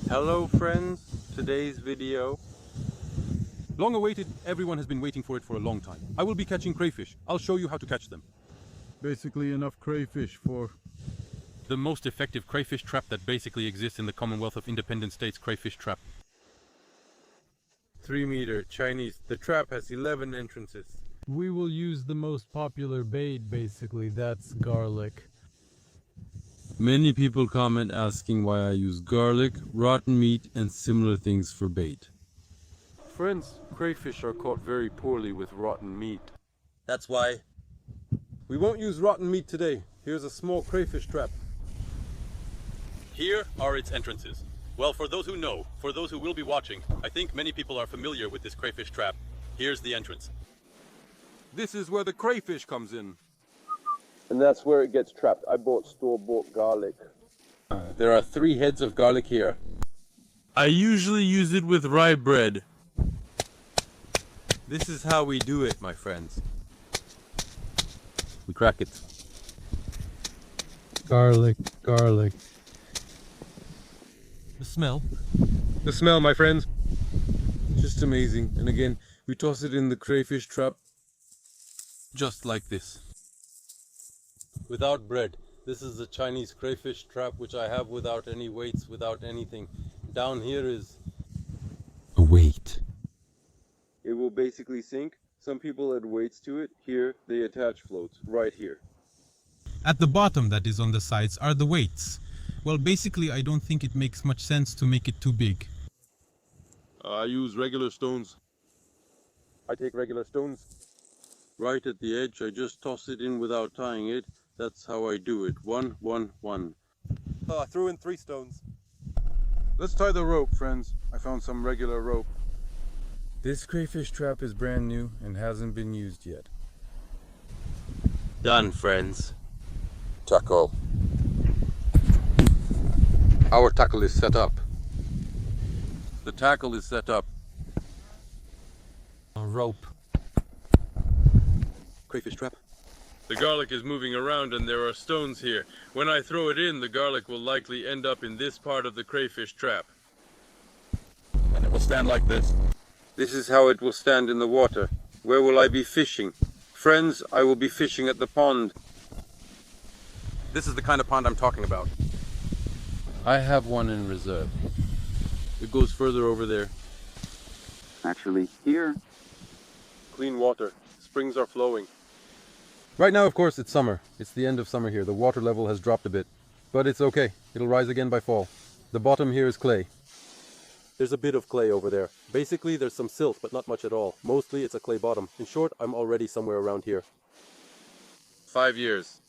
Hello friends, today's video. Long awaited, everyone has been waiting for it for a long time. I will be catching crayfish. I'll show you how to catch them. Basically enough crayfish for The most effective crayfish trap that basically exists in the Commonwealth of Independent States crayfish trap. 3-meter Chinese. The trap has 11 entrances. we will use the most popular bait, basically. That's garlic. Many people comment asking why I use garlic, rotten meat and similar things for bait. Friends, crayfish are caught very poorly with rotten meat. That's why we won't use rotten meat today. Here's a small crayfish trap. Here are its entrances. Well, for those who know, for those who will be watching, I think many people are familiar with this crayfish trap. Here's the entrance. This is where the crayfish comes in. And that's where it gets trapped. I bought store-bought garlic. There are 3 heads of garlic here. I usually use it with rye bread. This is how we do it, my friends. We crack it. Garlic. The smell. The smell, my friends. Just amazing. And again, we toss it in the crayfish trap. Just like this. Without bread. This is the Chinese crayfish trap, which I have without any weights, without anything. Down here is a weight. It will basically sink. Some people add weights to it. Here, they attach floats. Right here. At the bottom, that is on the sides, are the weights. Well, basically, I don't think it makes much sense to make it too big. I use regular stones. I take regular stones. Right at the edge, I just toss it in without tying it. That's how I do it. 1, 1, 1. I threw in 3 stones. Let's tie the rope, friends. I found some regular rope. This crayfish trap is brand new and hasn't been used yet. Done, friends. Tackle. Our tackle is set up. The tackle is set up. A rope. Crayfish trap. The garlic is moving around and there are stones here. When I throw it in, the garlic will likely end up in this part of the crayfish trap. And it will stand like this. This is how it will stand in the water. Where will I be fishing? Friends, I will be fishing at the pond. This is the kind of pond I'm talking about. I have one in reserve. It goes further over there. Actually, here. Clean water. Springs are flowing. Right now, of course, it's summer. It's the end of summer here. The water level has dropped a bit. But it's okay. It'll rise again by fall. The bottom here is clay. There's a bit of clay over there. Basically, there's some silt, but not much at all. Mostly, it's a clay bottom. In short, I'm already somewhere around here. 5 years.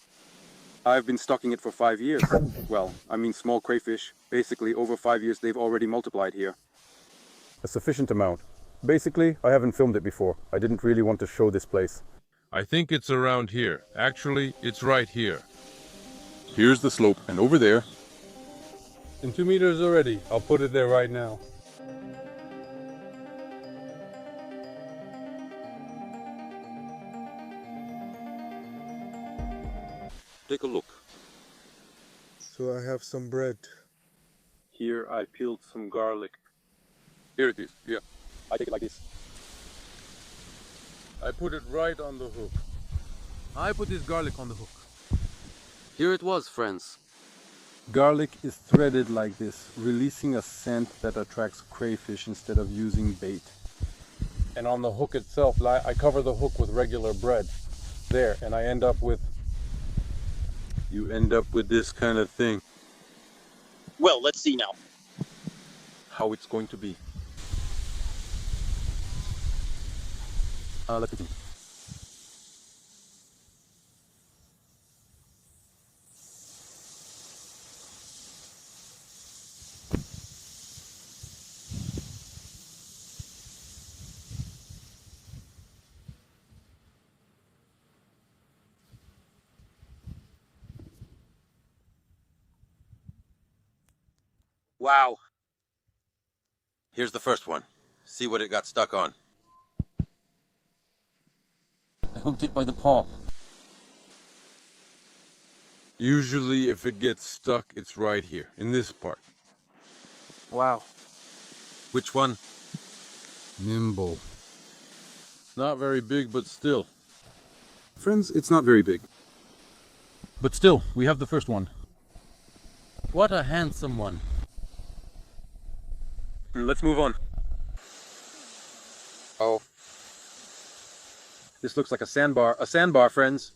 I've been stocking it for 5 years. Well, I mean small crayfish. Basically, over 5 years, they've already multiplied here. A sufficient amount. Basically, I haven't filmed it before. I didn't really want to show this place. I think it's around here. Actually, it's right here. Here's the slope, and over there. In 2 meters already. I'll put it there right now. Take a look. So I have some bread. Here I peeled some garlic. Here it is. Yeah. I take it like this. I put it right on the hook. I put this garlic on the hook. Here it was, friends. Garlic is threaded like this, releasing a scent that attracts crayfish instead of using bait. And on the hook itself, I cover the hook with regular bread. There, and I end up with... You end up with this kind of thing. Well, let's see now. How it's going to be. Let's continue. Wow. Here's the first one. See what it got stuck on. I hooked it by the paw. Usually if it gets stuck, it's right here, in this part. Wow. Which one? Nimble. Not very big, but still. Friends, it's not very big. But still, we have the first one. What a handsome one. Let's move on. Oh. This looks like a sandbar. A sandbar, friends.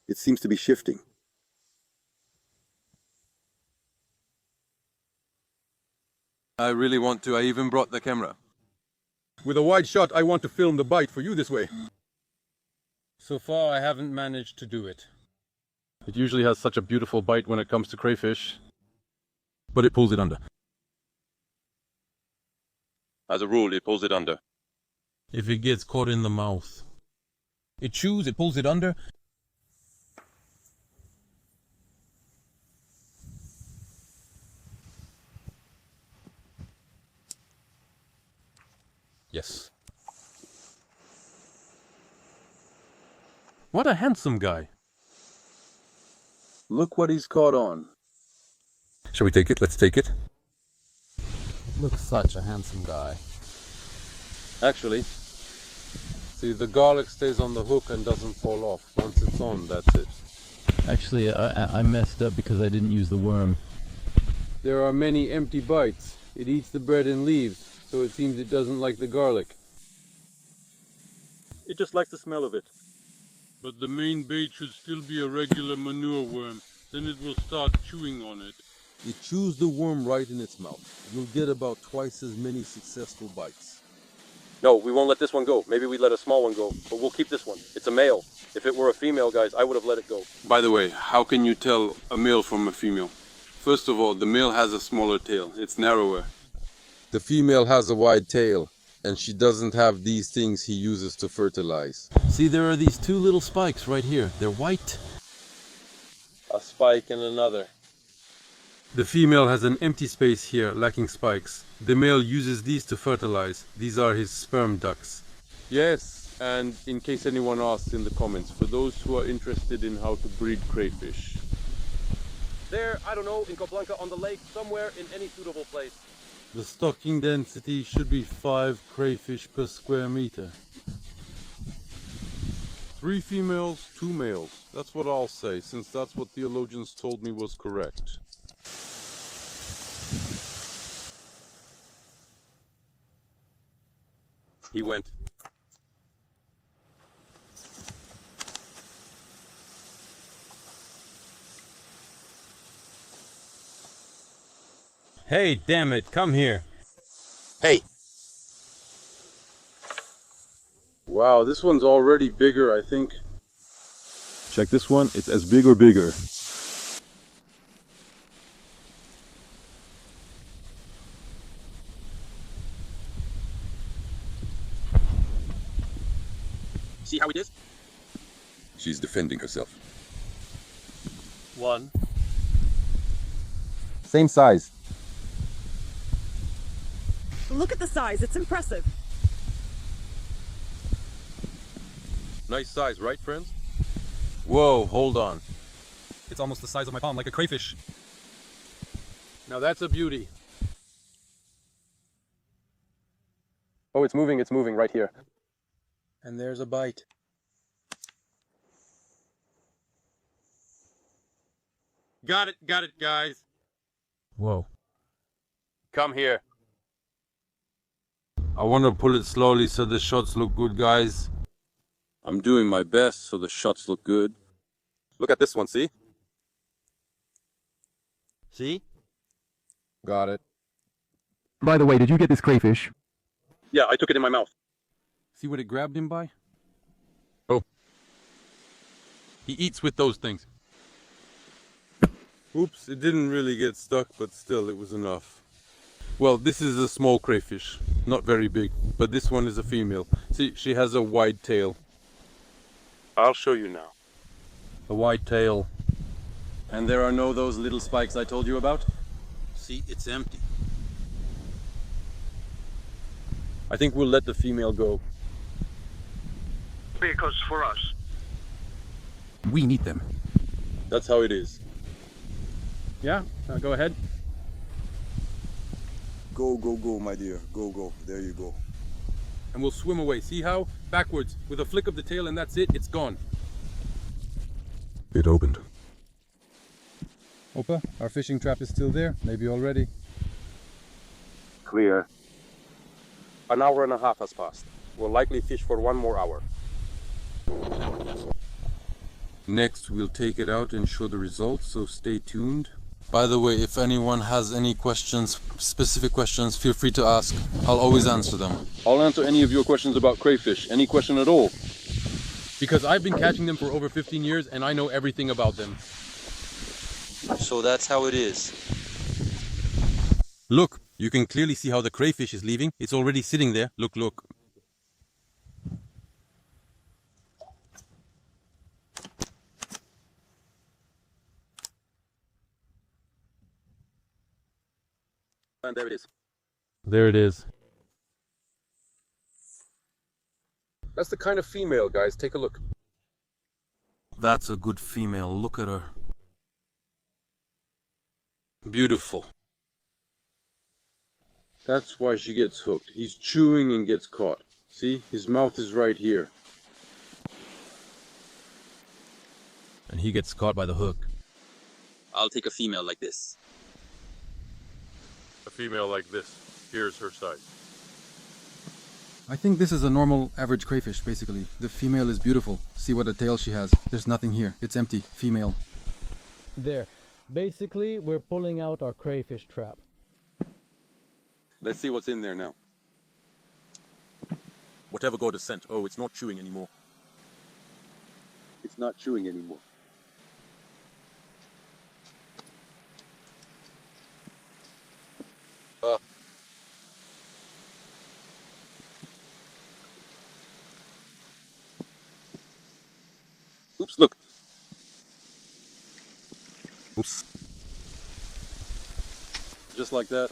It seems to be shifting. I really want to. I even brought the camera. With a wide shot, I want to film the bite for you this way. So far, I haven't managed to do it. It usually has such a beautiful bite when it comes to crayfish, but it pulls it under. As a rule, it pulls it under. If it gets caught in the mouth, it chews, it pulls it under. Yes. What a handsome guy. Look what he's caught on. Shall we take it? Let's take it. Looks such a handsome guy. Actually, see, the garlic stays on the hook and doesn't fall off. Once it's on, that's it. Actually, I messed up because I didn't use the worm. There are many empty bites. It eats the bread and leaves, so it seems it doesn't like the garlic. It just likes the smell of it. But the main bait should still be a regular manure worm. Then it will start chewing on it. It chews the worm right in its mouth. You'll get about twice as many successful bites. No, we won't let this one go. Maybe we let a small one go, but we'll keep this one. It's a male. If it were a female, guys, I would have let it go. By the way, how can you tell a male from a female? First of all, the male has a smaller tail. It's narrower. The female has a wide tail, and she doesn't have these things he uses to fertilize. See, there are these two little spikes right here. They're white. A spike and another. The female has an empty space here, lacking spikes. The male uses these to fertilize. These are his sperm ducts. Yes, and in case anyone asks in the comments, for those who are interested in how to breed crayfish. There, I don't know, in Coplanca on the lake, somewhere in any suitable place. The stocking density should be 5 crayfish per square meter. 3 females, 2 males. That's what I'll say, since that's what theologians told me was correct. He went. Hey, damn it, come here. Hey! Wow, this one's already bigger, I think. Check this one, it's as big or bigger. See how it is? She's defending herself. One. Same size. Look at the size, it's impressive. Nice size, right, friends? Whoa, hold on. It's almost the size of my palm, like a crayfish. Now that's a beauty. Oh, it's moving right here. And there's a bite. Got it, guys. Whoa. Come here. I want to pull it slowly so the shots look good, guys. I'm doing my best so the shots look good. Look at this one, see? See? Got it. By the way, did you get this crayfish? Yeah, I took it in my mouth. See what it grabbed him by? Oh. He eats with those things. Oops, it didn't really get stuck, but still it was enough. Well, this is a small crayfish. Not very big, but this one is a female. See, she has a wide tail. I'll show you now. A wide tail. And there are no those little spikes I told you about? See, it's empty. I think we'll let the female go. Because for us. We need them. That's how it is. Yeah, go ahead. Go, go, go, my dear. Go, go. There you go. And we'll swim away. See how? Backwards. With a flick of the tail and that's it. It's gone. It opened. Opa, our fishing trap is still there. Maybe already. Clear. An hour and a half has passed. We'll likely fish for 1 more hour. Next, we'll take it out and show the results, so stay tuned. By the way, if anyone has any questions, specific questions, feel free to ask. I'll always answer them. I'll answer any of your questions about crayfish. Any question at all. Because I've been catching them for over 15 years and I know everything about them. So that's how it is. Look, you can clearly see how the crayfish is leaving. It's already sitting there. Look, look. And there it is. There it is. That's the kind of female, guys. Take a look. That's a good female. Look at her. Beautiful. That's why she gets hooked. He's chewing and gets caught. See? His mouth is right here. And he gets caught by the hook. I'll take a female like this. A female like this. Here's her size. I think this is a normal average crayfish, basically. The female is beautiful. See what a tail she has. There's nothing here. It's empty. Female. There. Basically, we're pulling out our crayfish trap. Let's see what's in there now. Whatever got a scent. Oh, it's not chewing anymore. It's not chewing anymore. Oops, look. Oops. Just like that.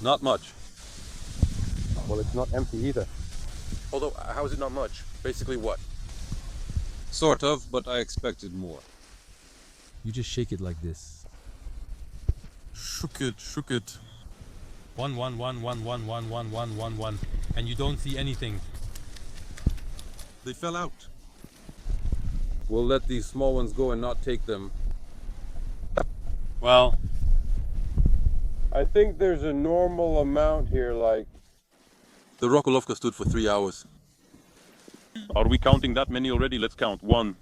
Not much. Well, it's not empty either. Although, how is it not much? Basically what? Sort of, but I expected more. You just shake it like this. Shook it, shook it. 1 1 1 1 1 1 1 1 1 1, and you don't see anything. They fell out. We'll let these small ones go and not take them. Well, I think there's a normal amount here, like... The Rokolovka stood for 3 hours. Are we counting that many already? Let's count. 1,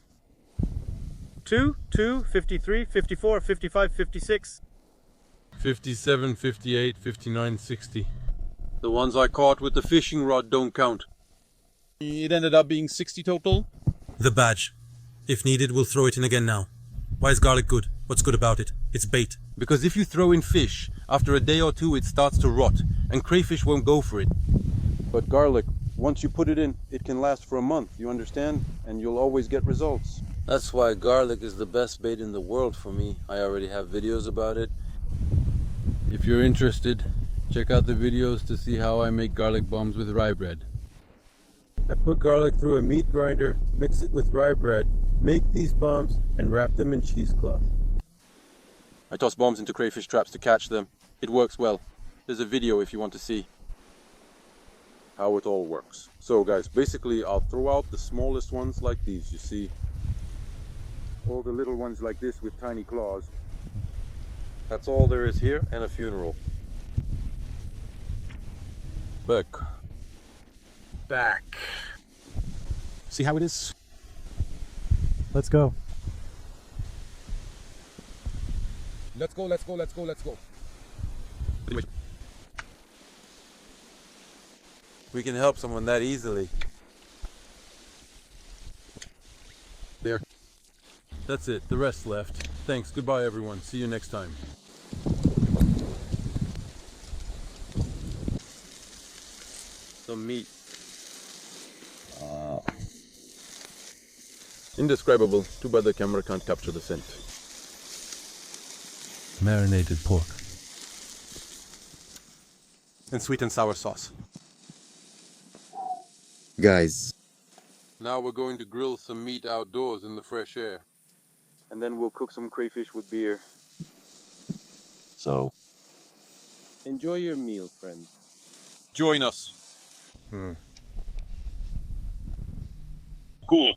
2, 53, 54, 55, 56. 57, 58, 59, 60. The ones I caught with the fishing rod don't count. it ended up being 60 total. The badge. If needed, we'll throw it in again now. Why is garlic good? What's good about it? It's bait. Because if you throw in fish, after a day or two it starts to rot, and crayfish won't go for it. But garlic, once you put it in, it can last for a month, you understand? And you'll always get results. That's why garlic is the best bait in the world for me. I already have videos about it. If you're interested, check out the videos to see how I make garlic bombs with rye bread. I put garlic through a meat grinder, mix it with rye bread, make these bombs, and wrap them in cheesecloth. I toss bombs into crayfish traps to catch them. It works well. There's a video if you want to see how it all works. So guys, basically I'll throw out the smallest ones like these, you see. All the little ones like this with tiny claws. That's all there is here, and a funeral. Back. Back. See how it is? Let's go. Let's go, let's go, let's go, let's go. We can help someone that easily. There. That's it. The rest left. Thanks. Goodbye, everyone. See you next time. Some meat. Indescribable. Too bad the camera can't capture the scent. Marinated pork. And sweet and sour sauce. Guys, Now we're going to grill some meat outdoors in the fresh air. And then we'll cook some crayfish with beer. so Enjoy your meal, friend. Join us. Hmm. Cool.